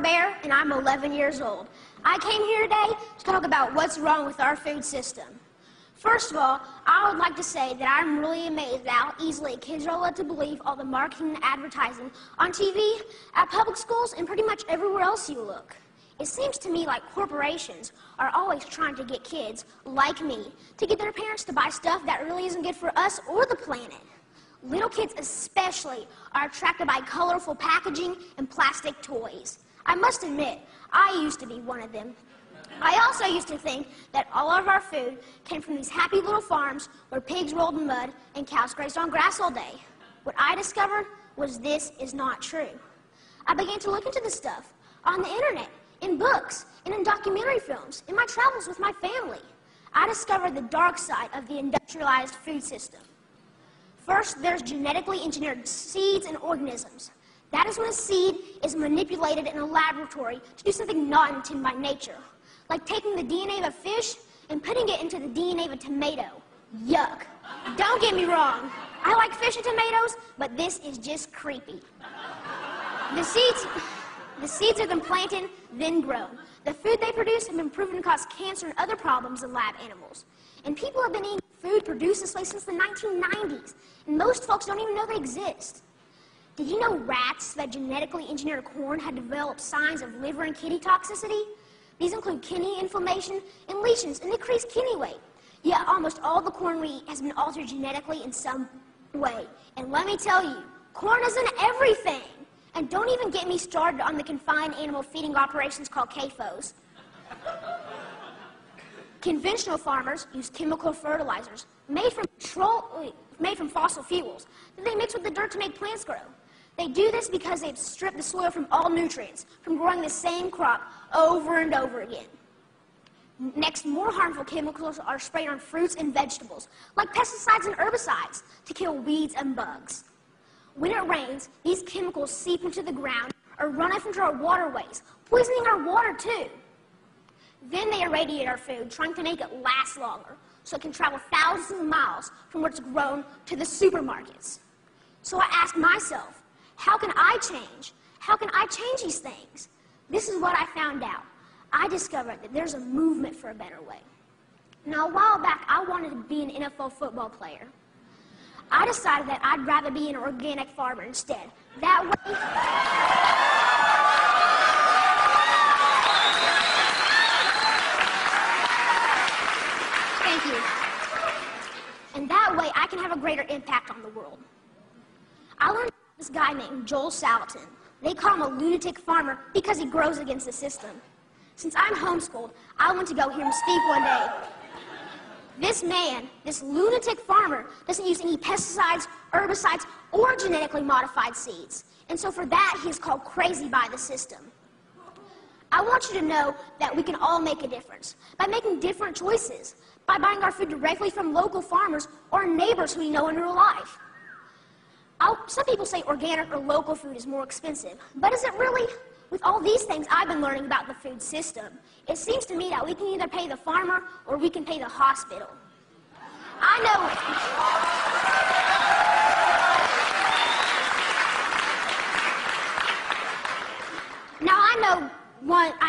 Bear, and I'm 11 years old. I came here today to talk about what's wrong with our food system. First of all, I would like to say that I'm really amazed at how easily kids are led to believe all the marketing and advertising on TV, at public schools, and pretty much everywhere else you look. It seems to me like corporations are always trying to get kids, like me, to get their parents to buy stuff that really isn't good for us or the planet. Little kids especially are attracted by colorful packaging and plastic toys. I must admit, I used to be one of them. I also used to think that all of our food came from these happy little farms where pigs rolled in mud and cows grazed on grass all day. What I discovered was this is not true. I began to look into this stuff on the internet, in books, and in documentary films, in my travels with my family. I discovered the dark side of the industrialized food system. First, there's genetically engineered seeds and organisms. That is when a seed is manipulated in a laboratory to do something not intended by nature, like taking the DNA of a fish and putting it into the DNA of a tomato. Yuck. Don't get me wrong. I like fish and tomatoes, but this is just creepy. The seeds are then planted, then grown. The food they produce have been proven to cause cancer and other problems in lab animals. And people have been eating food produced this way since the 1990s, and most folks don't even know they exist. Did you know rats that genetically engineered corn had developed signs of liver and kidney toxicity? These include kidney inflammation and lesions and decreased kidney weight. Yet almost all the corn we eat has been altered genetically in some way. And let me tell you, corn isn't everything. And don't even get me started on the confined animal feeding operations called CAFOs. Conventional farmers use chemical fertilizers made from fossil fuels that they mix with the dirt to make plants grow. They do this because they've stripped the soil from all nutrients from growing the same crop over and over again. Next, more harmful chemicals are sprayed on fruits and vegetables, like pesticides and herbicides, to kill weeds and bugs. When it rains, these chemicals seep into the ground or run off into our waterways, poisoning our water too. Then they irradiate our food, trying to make it last longer, so it can travel thousands of miles from where it's grown to the supermarkets. So I asked myself, how can I change? How can I change these things? This is what I found out. I discovered that there's a movement for a better way. Now, a while back, I wanted to be an NFL football player. I decided that I'd rather be an organic farmer instead. That way... Thank you. And that way, I can have a greater impact on the world. I learned from this guy named Joel Salatin. They call him a lunatic farmer because he grows against the system. Since I'm homeschooled, I went to go hear him speak one day. This man, this lunatic farmer, doesn't use any pesticides, herbicides, or genetically modified seeds. And so for that, he is called crazy by the system. I want you to know that we can all make a difference by making different choices, by buying our food directly from local farmers or neighbors who we know in real life. Some people say organic or local food is more expensive, but is it really? With all these things I've been learning about the food system, it seems to me that we can either pay the farmer or we can pay the hospital. I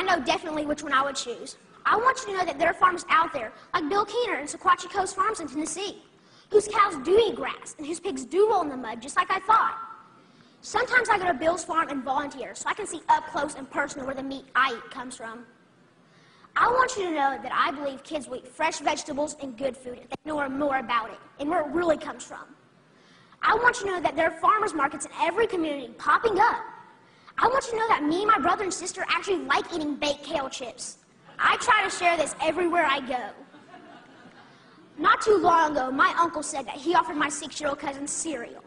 know definitely which one I would choose. I want you to know that there are farmers out there, like Bill Keener and Sequatchie Coast Farms in Tennessee, whose cows do eat grass and whose pigs do roll in the mud just like I thought. Sometimes I go to Bill's farm and volunteer so I can see up close and personal where the meat I eat comes from. I want you to know that I believe kids will eat fresh vegetables and good food if they know more about it and where it really comes from. I want you to know that there are farmers markets in every community popping up. I want you to know that me and my brother and sister actually like eating baked kale chips. I try to share this everywhere I go. Not too long ago, my uncle said that he offered my 6-year-old cousin cereal.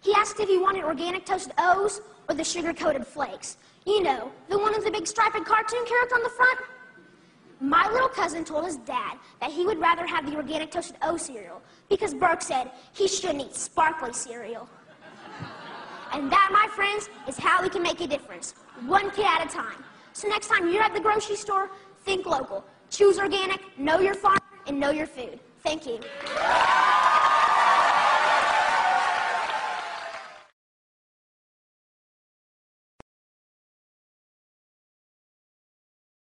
He asked if he wanted organic toasted O's or the sugar-coated flakes. You know, the one with the big striped cartoon character on the front. My little cousin told his dad that he would rather have the organic toasted O cereal because Burke said he shouldn't eat sparkly cereal. And that, my friends, is how we can make a difference, one kid at a time. So next time you're at the grocery store, think local. Choose organic, know your farm, and know your food. Thank you.